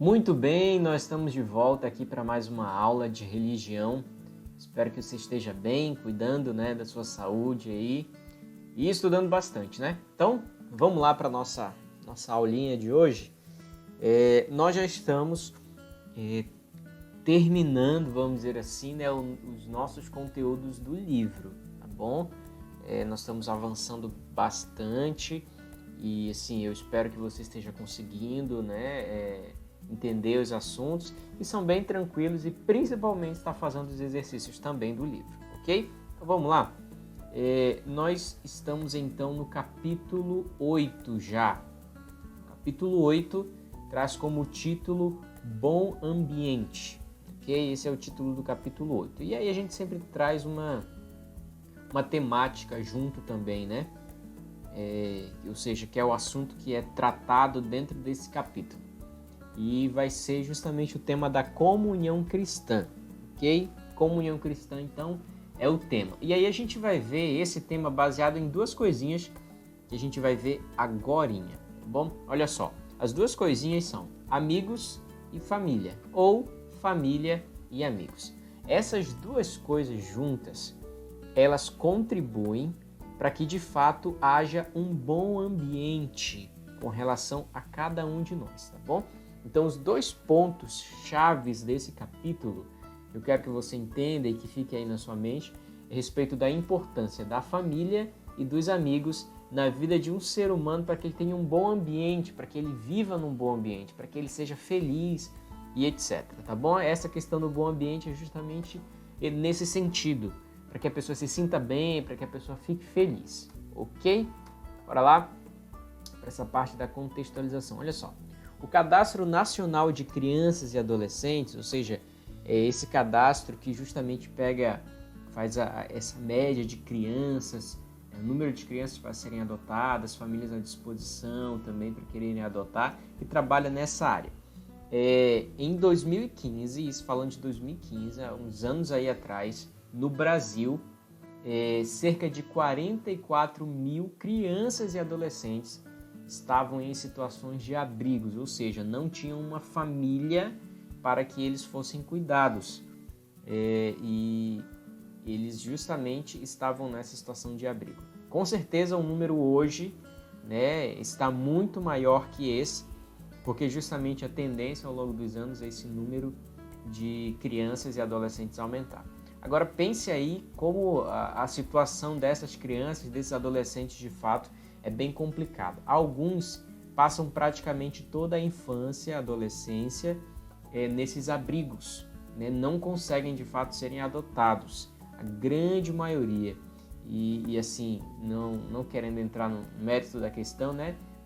Muito bem, nós estamos de volta aqui para mais uma aula de religião. Espero que você esteja bem, cuidando, da sua saúde aí e estudando bastante, né? Então, vamos lá para a nossa aulinha de hoje. Nós já estamos terminando, vamos dizer assim, os nossos conteúdos do livro, tá bom? Nós estamos avançando bastante e, assim, eu espero que você esteja conseguindo, entender os assuntos, que são bem tranquilos e principalmente está fazendo os exercícios também do livro, ok? Então vamos lá. Nós estamos então no capítulo 8 já. O capítulo 8 traz como título Bom Ambiente, ok? Esse é o título do capítulo 8. E aí a gente sempre traz uma temática junto também, né? Ou seja, que é o assunto que é tratado dentro desse capítulo. E vai ser justamente o tema da comunhão cristã, ok? Comunhão cristã, então, é o tema. E aí a gente vai ver esse tema baseado em duas coisinhas que a gente vai ver agorinha, tá bom? Olha só, as duas coisinhas são amigos e família, ou família e amigos. Essas duas coisas juntas, elas contribuem para que de fato haja um bom ambiente com relação a cada um de nós, tá bom? Então, os dois pontos chaves desse capítulo, eu quero que você entenda e que fique aí na sua mente, a respeito da importância da família e dos amigos na vida de um ser humano para que ele tenha um bom ambiente, para que ele viva num bom ambiente, para que ele seja feliz e etc. Tá bom? Essa questão do bom ambiente é justamente nesse sentido, para que a pessoa se sinta bem, para que a pessoa fique feliz, ok? Bora lá para essa parte da contextualização. Olha só. O Cadastro Nacional de Crianças e Adolescentes, ou seja, é esse cadastro que justamente faz essa média de crianças, o número de crianças para serem adotadas, famílias à disposição também para quererem adotar, e trabalha nessa área. Em 2015, isso falando de 2015, há uns anos aí atrás, no Brasil, cerca de 44 mil crianças e adolescentes estavam em situações de abrigos, ou seja, não tinham uma família para que eles fossem cuidados. E eles justamente estavam nessa situação de abrigo. Com certeza o número hoje, está muito maior que esse, porque justamente a tendência ao longo dos anos é esse número de crianças e adolescentes aumentar. Agora pense aí como a situação dessas crianças, desses adolescentes de fato, é bem complicado. Alguns passam praticamente toda a infância, adolescência, nesses abrigos, não conseguem de fato serem adotados, a grande maioria. E assim, não querendo entrar no mérito da questão,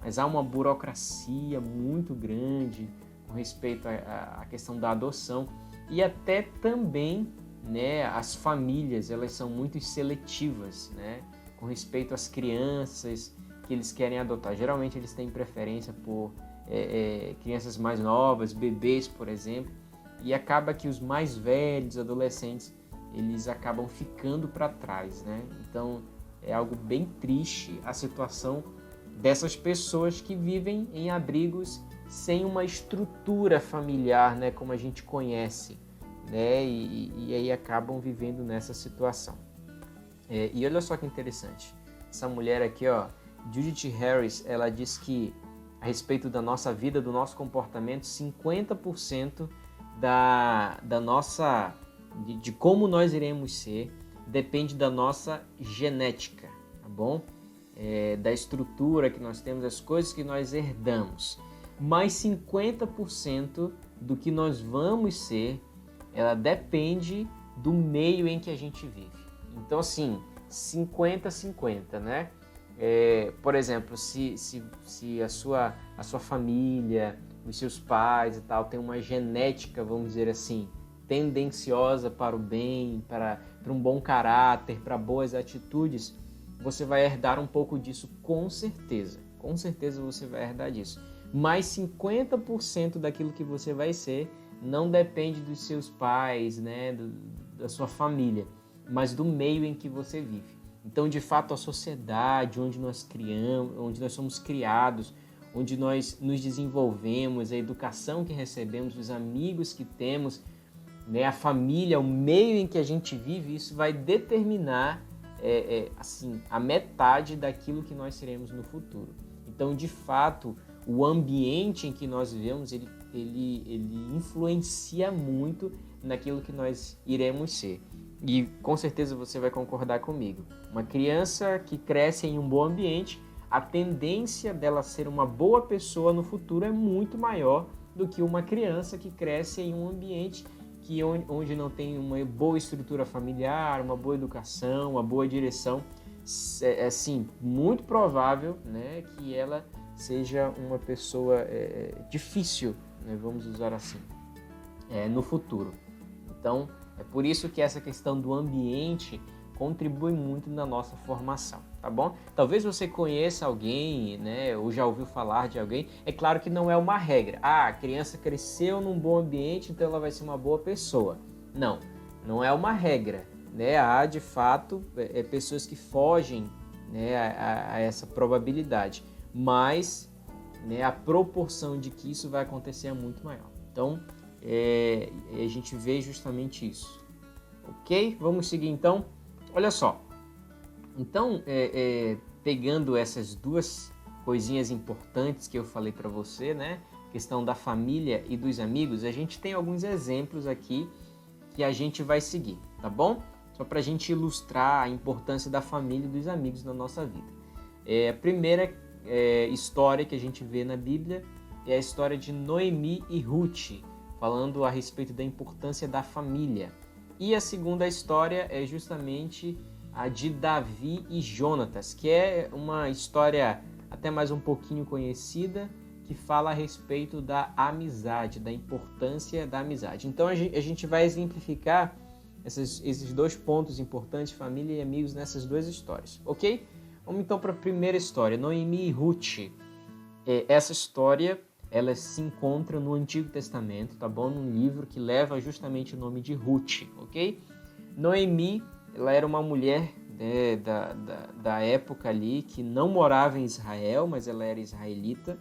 mas há uma burocracia muito grande com respeito à questão da adoção e até também, as famílias, elas são muito seletivas, com respeito às crianças que eles querem adotar. Geralmente eles têm preferência por crianças mais novas, bebês, por exemplo, e acaba que os mais velhos, adolescentes, eles acabam ficando para trás, Então é algo bem triste a situação dessas pessoas que vivem em abrigos sem uma estrutura familiar, como a gente conhece, e aí acabam vivendo nessa situação. E olha só que interessante, essa mulher aqui, ó, Judith Harris, ela diz que a respeito da nossa vida, do nosso comportamento, 50% da nossa, de como nós iremos ser, depende da nossa genética, tá bom? Da estrutura que nós temos, das coisas que nós herdamos. Mas 50% do que nós vamos ser, ela depende do meio em que a gente vive. Então, assim, 50-50, por exemplo, se a sua família, os seus pais e tal, tem uma genética, vamos dizer assim, tendenciosa para o bem, para um bom caráter, para boas atitudes, você vai herdar um pouco disso, com certeza. Com certeza você vai herdar disso. Mas 50% daquilo que você vai ser não depende dos seus pais, da sua família, mas do meio em que você vive. Então, de fato, a sociedade onde nós somos criados, onde nós nos desenvolvemos, a educação que recebemos, os amigos que temos, né, a família, o meio em que a gente vive, isso vai determinar assim, a metade daquilo que nós seremos no futuro. Então, de fato, o ambiente em que nós vivemos, ele influencia muito naquilo que nós iremos ser. E com certeza você vai concordar comigo. Uma criança que cresce em um bom ambiente, a tendência dela ser uma boa pessoa no futuro é muito maior do que uma criança que cresce em um ambiente onde não tem uma boa estrutura familiar, uma boa educação, uma boa direção. É assim, muito provável, né, que ela seja uma pessoa difícil, né, vamos usar assim, no futuro. Então, é por isso que essa questão do ambiente contribui muito na nossa formação, tá bom? Talvez você conheça alguém, né, ou já ouviu falar de alguém. É claro que não é uma regra. A criança cresceu num bom ambiente, então ela vai ser uma boa pessoa. Não, não é uma regra, né? Há, de fato, pessoas que fogem, né, a essa probabilidade, mas, né, a proporção de que isso vai acontecer é muito maior. Então, a gente vê justamente isso. Ok? Vamos seguir então. Olha só. Então, pegando essas duas coisinhas importantes que eu falei para você, né? Questão da família e dos amigos, a gente tem alguns exemplos aqui que a gente vai seguir, tá bom? Só para a gente ilustrar a importância da família e dos amigos na nossa vida. A primeira história que a gente vê na Bíblia é a história de Noemi e Ruth, falando a respeito da importância da família. E a segunda história é justamente a de Davi e Jonatas, que é uma história até mais um pouquinho conhecida, que fala a respeito da amizade, da importância da amizade. Então a gente vai exemplificar esses dois pontos importantes, família e amigos, nessas duas histórias, ok? Vamos então para a primeira história, Noemi e Ruth. Essa história, ela se encontra no Antigo Testamento, tá bom? Num livro que leva justamente o nome de Ruth, ok? Noemi, ela era uma mulher, né, da época ali, que não morava em Israel, mas ela era israelita.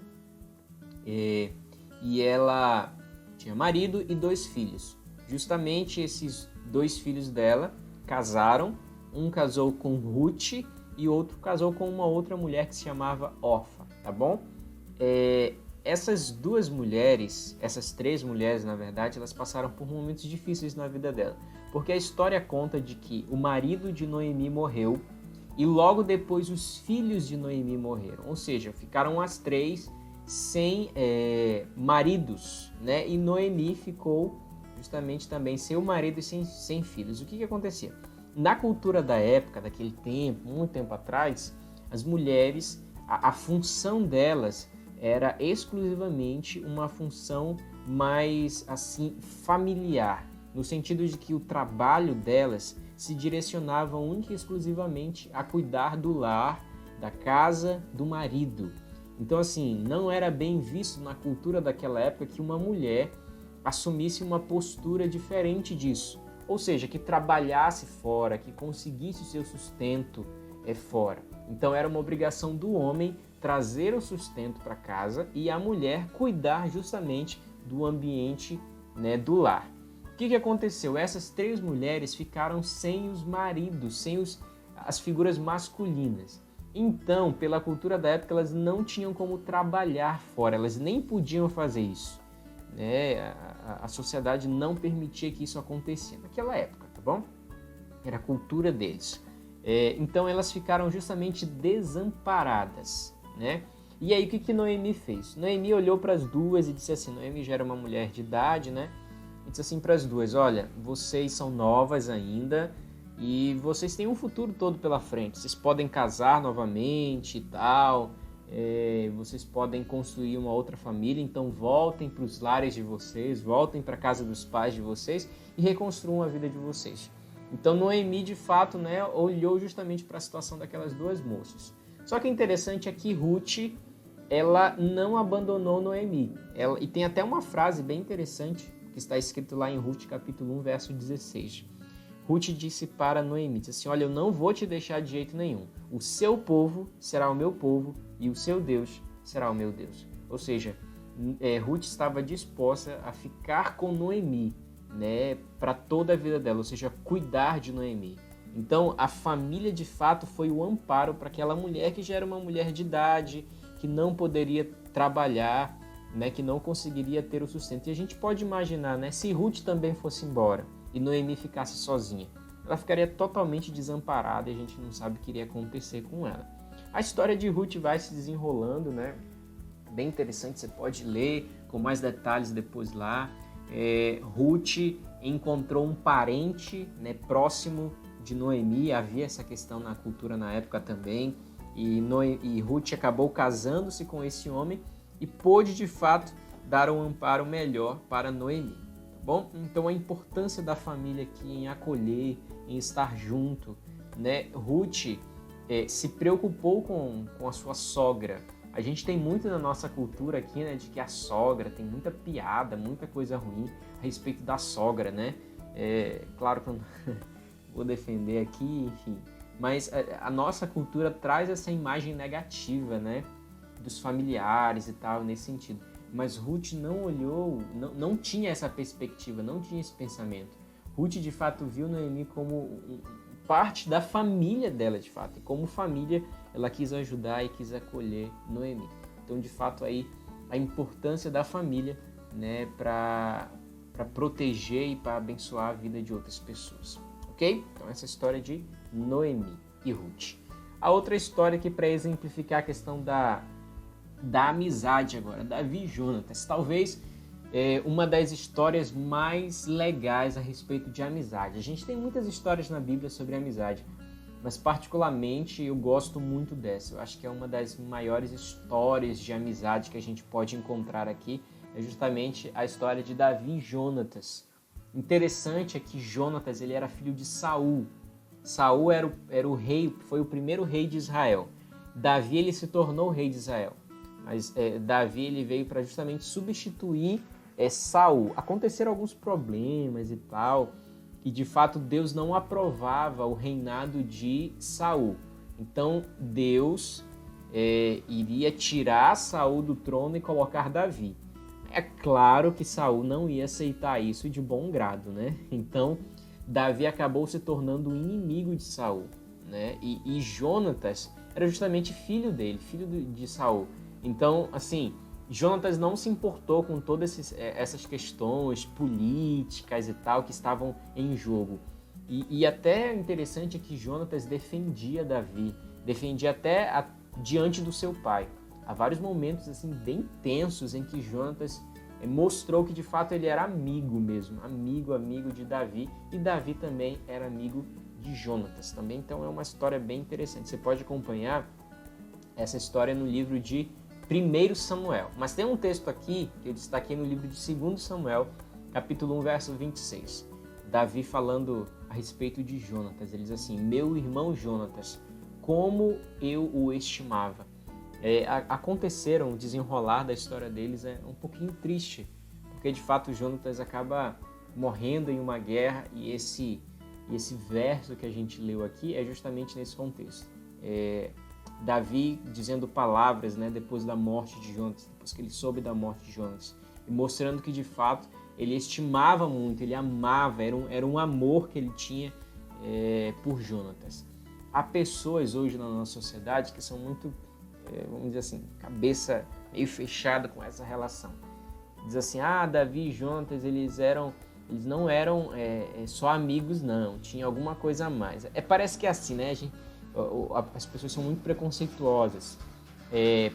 E ela tinha marido e 2 filhos. Justamente esses 2 filhos dela casaram. Um casou com Ruth e outro casou com uma outra mulher que se chamava Orfa, tá bom? Essas 2 mulheres, essas 3 mulheres, na verdade, elas passaram por momentos difíceis na vida dela. Porque a história conta de que o marido de Noemi morreu e logo depois os filhos de Noemi morreram. Ou seja, ficaram as 3 sem maridos, né? E Noemi ficou justamente também sem o marido e sem filhos. O que acontecia? Na cultura da época, daquele tempo, muito tempo atrás, as mulheres, a função delas era exclusivamente uma função mais assim familiar, no sentido de que o trabalho delas se direcionava única e exclusivamente a cuidar do lar, da casa, do marido. Então, assim, não era bem visto na cultura daquela época que uma mulher assumisse uma postura diferente disso. Ou seja, que trabalhasse fora, que conseguisse o seu sustento fora. Então, era uma obrigação do homem trazer o sustento para casa e a mulher cuidar justamente do ambiente, né, do lar. O que aconteceu? Essas 3 mulheres ficaram sem os maridos, sem as figuras masculinas. Então, pela cultura da época, elas não tinham como trabalhar fora, elas nem podiam fazer isso, né? A sociedade não permitia que isso acontecesse naquela época, tá bom? Era a cultura deles. Então, elas ficaram justamente desamparadas, né? E aí, o que Noemi fez? Noemi olhou para as 2 e disse assim, Noemi já era uma mulher de idade, né? E disse assim para as 2, olha, vocês são novas ainda, e vocês têm um futuro todo pela frente. Vocês podem casar novamente e tal. Vocês podem construir uma outra família. Então voltem para os lares de vocês. Voltem para a casa dos pais de vocês. E reconstruam a vida de vocês. Então Noemi, de fato, né, olhou justamente para a situação daquelas 2 moças. Só que o interessante é que Ruth, ela não abandonou Noemi. E tem até uma frase bem interessante que está escrito lá em Ruth capítulo 1, verso 16. Ruth disse para Noemi, disse assim, olha, eu não vou te deixar de jeito nenhum. O seu povo será o meu povo e o seu Deus será o meu Deus. Ou seja, Ruth estava disposta a ficar com Noemi, né, para toda a vida dela, ou seja, cuidar de Noemi. Então, a família de fato foi o amparo para aquela mulher que já era uma mulher de idade, que não poderia trabalhar, né, que não conseguiria ter o sustento. E a gente pode imaginar, né, se Ruth também fosse embora e Noemi ficasse sozinha, ela ficaria totalmente desamparada e a gente não sabe o que iria acontecer com ela. A história de Ruth vai se desenrolando, né? Bem interessante, você pode ler com mais detalhes depois lá. Ruth encontrou um parente, né, próximo de Noemi, havia essa questão na cultura na época também, e Ruth acabou casando-se com esse homem e pôde de fato dar um amparo melhor para Noemi. Tá bom? Então a importância da família aqui em acolher, em estar junto, né? Ruth se preocupou com a sua sogra. A gente tem muito na nossa cultura aqui, né, de que a sogra tem muita piada, muita coisa ruim a respeito da sogra, né? Claro que eu não vou defender aqui, enfim, mas a nossa cultura traz essa imagem negativa, né, dos familiares e tal, nesse sentido. Mas Ruth não olhou, não tinha essa perspectiva, não tinha esse pensamento. Ruth, de fato, viu Noemi como parte da família dela, de fato. E como família, ela quis ajudar e quis acolher Noemi. Então, de fato, aí a importância da família, né, para proteger e para abençoar a vida de outras pessoas. Ok? Então, essa história de Noemi e Ruth. A outra história aqui para exemplificar a questão da amizade agora, Davi e Jonatas. Talvez uma das histórias mais legais a respeito de amizade. A gente tem muitas histórias na Bíblia sobre amizade, mas particularmente eu gosto muito dessa. Eu acho que é uma das maiores histórias de amizade que a gente pode encontrar aqui, é justamente a história de Davi e Jonatas. Interessante é que Jonatas, ele era filho de Saul. Saul era o rei, foi o primeiro rei de Israel. Davi, ele se tornou rei de Israel. Mas Davi, ele veio para justamente substituir Saul. Aconteceram alguns problemas e tal, e de fato Deus não aprovava o reinado de Saul. Então Deus iria tirar Saul do trono e colocar Davi. É claro que Saul não ia aceitar isso de bom grado, né? Então Davi acabou se tornando o inimigo de Saul, né? E Jonatas era justamente filho dele, filho de Saul. Então, assim, Jonatas não se importou com todas essas questões políticas e tal que estavam em jogo. E até interessante é que Jonatas defendia Davi, defendia até diante do seu pai. Há vários momentos assim bem tensos em que Jonatas mostrou que de fato ele era amigo mesmo, amigo de Davi, e Davi também era amigo de Jonatas também. Então é uma história bem interessante. Você pode acompanhar essa história no livro de 1 Samuel. Mas tem um texto aqui que eu destaquei no livro de 2 Samuel, capítulo 1, verso 26. Davi falando a respeito de Jonatas. Ele diz assim: meu irmão Jonatas, como eu o estimava. Aconteceram, o desenrolar da história deles é um pouquinho triste, porque de fato Jonatas acaba morrendo em uma guerra, e esse verso que a gente leu aqui é justamente nesse contexto. Davi dizendo palavras, né, depois da morte de Jonatas, depois que ele soube da morte de Jonatas, e mostrando que de fato ele estimava muito, ele amava, era um amor que ele tinha por Jonatas. Há pessoas hoje na nossa sociedade que são muito, vamos dizer assim, cabeça meio fechada com essa relação. Diz assim: Davi e Jonatas, eles não eram só amigos, não, tinha alguma coisa a mais. Parece que é assim, né, gente? As pessoas são muito preconceituosas.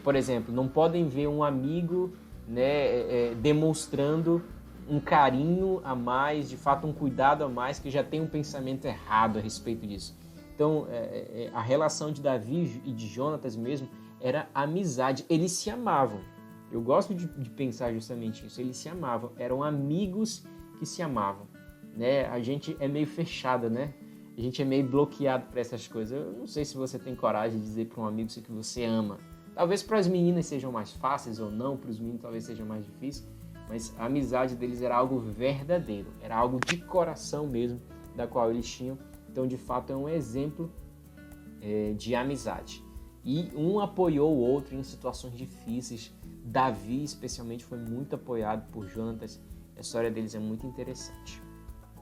Por exemplo, não podem ver um amigo, né, demonstrando um carinho a mais, de fato um cuidado a mais, que já tem um pensamento errado a respeito disso. Então, a relação de Davi e de Jonatas mesmo era amizade. Eles se amavam. Eu gosto de pensar justamente isso. Eles se amavam. Eram amigos que se amavam, né? A gente é meio fechado, né? A gente é meio bloqueado para essas coisas. Eu não sei se você tem coragem de dizer para um amigo que você ama. Talvez para as meninas sejam mais fáceis ou não, para os meninos talvez seja mais difícil, mas a amizade deles era algo verdadeiro, era algo de coração mesmo, da qual eles tinham. Então, de fato, é um exemplo de amizade. e um apoiou o outro em situações difíceis. Davi, especialmente, foi muito apoiado por Jonatas. A história deles é muito interessante.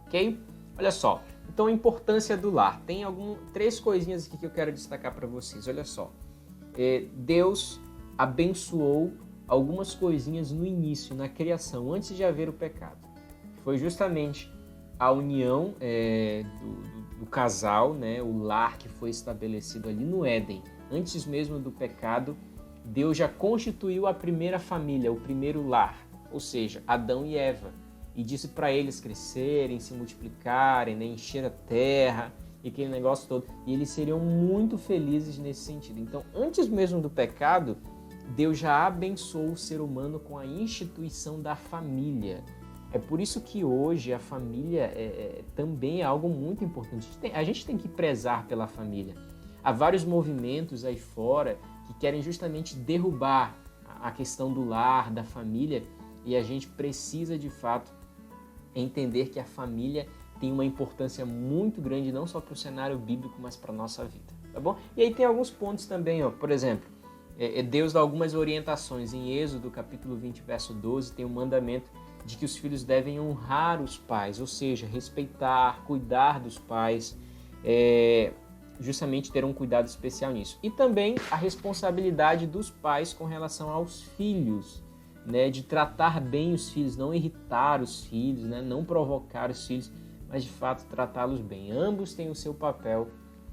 Ok? Olha só. Então, a importância do lar. Tem três coisinhas aqui que eu quero destacar para vocês. Olha só. Deus abençoou algumas coisinhas no início, na criação, antes de haver o pecado. Foi justamente a união do casal, né? O lar que foi estabelecido ali no Éden. Antes mesmo do pecado, Deus já constituiu a primeira família, o primeiro lar, ou seja, Adão e Eva. E disse para eles crescerem, se multiplicarem, né? Encher a terra e aquele negócio todo. E eles seriam muito felizes nesse sentido. Então, antes mesmo do pecado, Deus já abençoou o ser humano com a instituição da família. É por isso que hoje a família também é algo muito importante. A gente tem que prezar pela família. Há vários movimentos aí fora que querem justamente derrubar a questão do lar, da família, e a gente precisa de fato entender que a família tem uma importância muito grande, não só para o cenário bíblico, mas para a nossa vida, tá bom? E aí tem alguns pontos também, ó. Por exemplo, Deus dá algumas orientações. Em Êxodo, capítulo 20, verso 12, tem um mandamento de que os filhos devem honrar os pais, ou seja, respeitar, cuidar dos pais, justamente ter um cuidado especial nisso. E também a responsabilidade dos pais com relação aos filhos, né, de tratar bem os filhos, não irritar os filhos, né, não provocar os filhos, mas de fato tratá-los bem. Ambos têm o seu papel,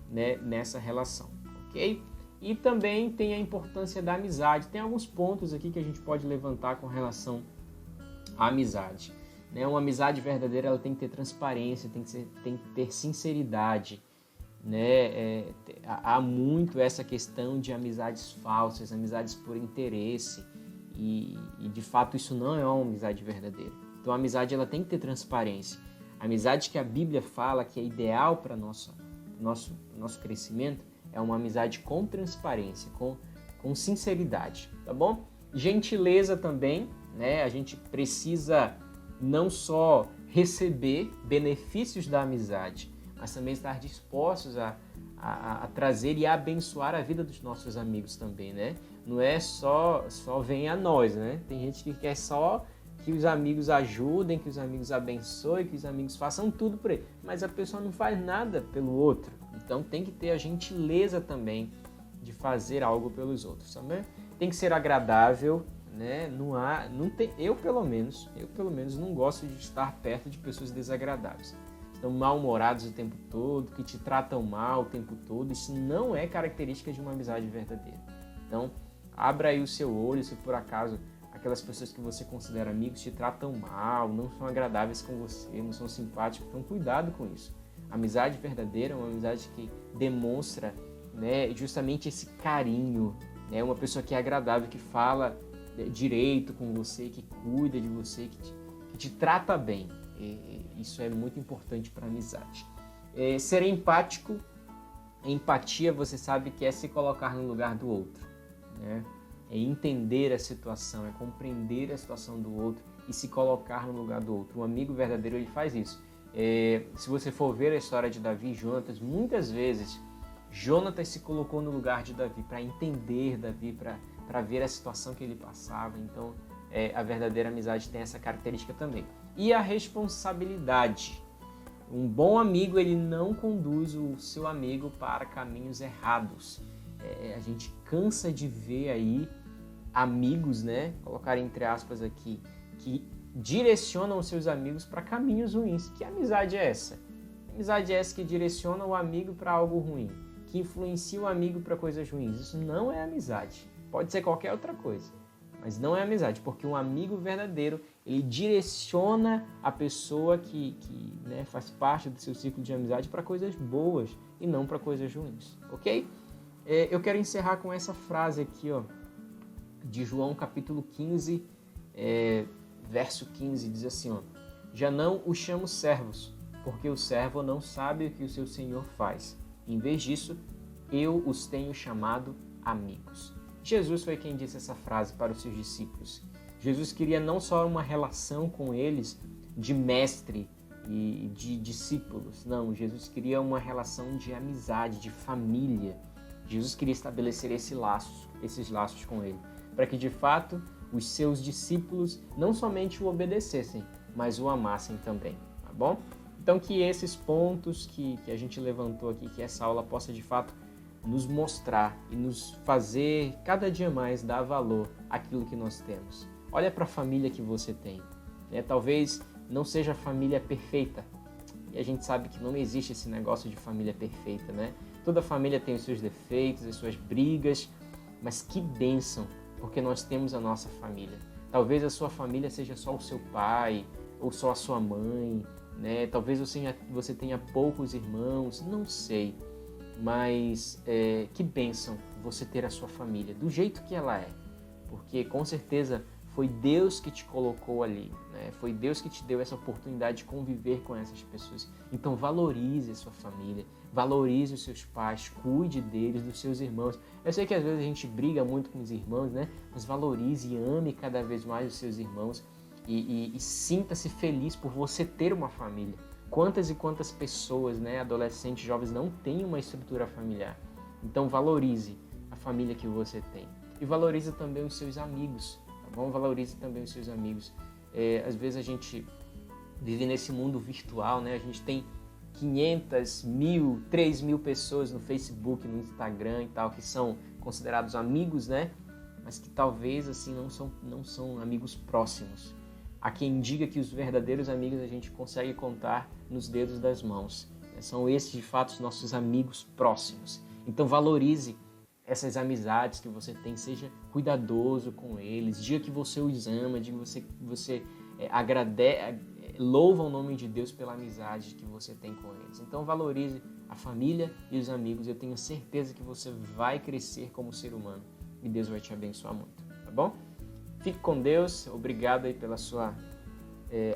né, nessa relação, ok? E também tem a importância da amizade. Tem alguns pontos aqui que a gente pode levantar com relação à amizade, né? Uma amizade verdadeira, ela tem que ter transparência, tem que ter sinceridade, né? Há muito essa questão de amizades falsas, amizades por interesse, e de fato isso não é uma amizade verdadeira. Então a amizade, ela tem que ter transparência. A amizade que a Bíblia fala que é ideal para nosso crescimento é uma amizade com transparência, com sinceridade, tá bom? Gentileza também, né? A gente precisa não só receber benefícios da amizade, mas também estar dispostos a trazer e a abençoar a vida dos nossos amigos também, né? Não é só vem a nós, né? Tem gente que quer só que os amigos ajudem, que os amigos abençoem, que os amigos façam tudo por ele, mas a pessoa não faz nada pelo outro. Então tem que ter a gentileza também de fazer algo pelos outros, também. Tem que ser agradável, né? Eu pelo menos não gosto de estar perto de pessoas desagradáveis. Estão mal-humorados o tempo todo, que te tratam mal o tempo todo. Isso não é característica de uma amizade verdadeira. Então, abra aí o seu olho se por acaso aquelas pessoas que você considera amigos te tratam mal, não são agradáveis com você, não são simpáticos. Então, cuidado com isso. A amizade verdadeira é uma amizade que demonstra, né, justamente esse carinho, né, uma pessoa que é agradável, que fala direito com você, que cuida de você, que te trata bem. Isso é muito importante para a amizade. Ser empático, empatia, você sabe que é se colocar no lugar do outro, né? É entender a situação, é compreender a situação do outro e se colocar no lugar do outro. Um amigo verdadeiro, ele faz isso. Se você for ver a história de Davi e Jonatas, muitas vezes Jonatas se colocou no lugar de Davi para entender Davi, para ver a situação que ele passava. Então, a verdadeira amizade tem essa característica também. E a responsabilidade. Um bom amigo, ele não conduz o seu amigo para caminhos errados. A gente cansa de ver aí amigos, né, colocar entre aspas aqui, que direcionam os seus amigos para caminhos ruins. Que amizade é essa? Que amizade é essa que direciona o amigo para algo ruim? Que influencia o amigo para coisas ruins? Isso não é amizade. Pode ser qualquer outra coisa, mas não é amizade, porque um amigo verdadeiro, ele direciona a pessoa que né, faz parte do seu ciclo de amizade para coisas boas e não para coisas ruins, ok? Eu quero encerrar com essa frase aqui, ó, de João capítulo 15, verso 15, diz assim, ó: já não os chamo servos, porque o servo não sabe o que o seu senhor faz. Em vez disso, eu os tenho chamado amigos. Jesus foi quem disse essa frase para os seus discípulos. Jesus queria não só uma relação com eles de mestre e de discípulos, não, Jesus queria uma relação de amizade, de família. Jesus queria estabelecer esses laços com ele, para que de fato os seus discípulos não somente o obedecessem, mas o amassem também, tá bom? Então que esses pontos que a gente levantou aqui, que essa aula possa de fato nos mostrar e nos fazer cada dia mais dar valor àquilo que nós temos. Olha para a família que você tem, né? Talvez não seja a família perfeita, e a gente sabe que não existe esse negócio de família perfeita, né? Toda família tem os seus defeitos, as suas brigas, mas que bênção, porque nós temos a nossa família. Talvez a sua família seja só o seu pai ou só a sua mãe, né? Talvez você tenha poucos irmãos, não sei. Mas que bênção você ter a sua família do jeito que ela é, porque com certeza foi Deus que te colocou ali, né? Foi Deus que te deu essa oportunidade de conviver com essas pessoas. Então valorize a sua família, valorize os seus pais, cuide deles, dos seus irmãos. Eu sei que às vezes a gente briga muito com os irmãos, né? Mas valorize e ame cada vez mais os seus irmãos e sinta-se feliz por você ter uma família. Quantas e quantas pessoas, né, adolescentes, jovens, não têm uma estrutura familiar. Então valorize a família que você tem. E valorize também os seus amigos, tá bom? Valorize também os seus amigos. Às vezes a gente vive nesse mundo virtual, né? A gente tem 500, 1.000, 3.000 pessoas no Facebook, no Instagram e tal, que são considerados amigos, né? Mas que talvez assim não são amigos próximos. Há quem diga que os verdadeiros amigos a gente consegue contar nos dedos das mãos. São esses, de fato, os nossos amigos próximos. Então valorize essas amizades que você tem, seja cuidadoso com eles, diga que você os ama, diga que você louva o nome de Deus pela amizade que você tem com eles. Então valorize a família e os amigos. Eu tenho certeza que você vai crescer como ser humano e Deus vai te abençoar muito, tá bom? Fique com Deus, obrigado aí pela sua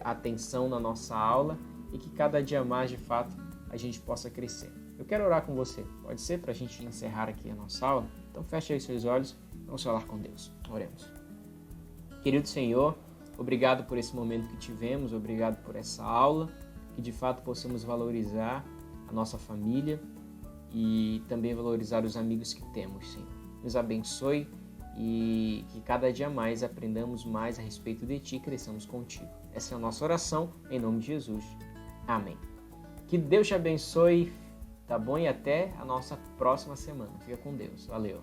atenção na nossa aula e que cada dia mais, de fato, a gente possa crescer. Eu quero orar com você, pode ser? Para a gente encerrar aqui a nossa aula? Então feche aí seus olhos, vamos falar com Deus. Oremos. Querido Senhor, obrigado por esse momento que tivemos, obrigado por essa aula, que de fato possamos valorizar a nossa família e também valorizar os amigos que temos, Senhor. Nos abençoe e que cada dia mais aprendamos mais a respeito de Ti e cresçamos contigo. Essa é a nossa oração, em nome de Jesus. Amém. Que Deus te abençoe, tá bom? E até a nossa próxima semana. Fica com Deus. Valeu.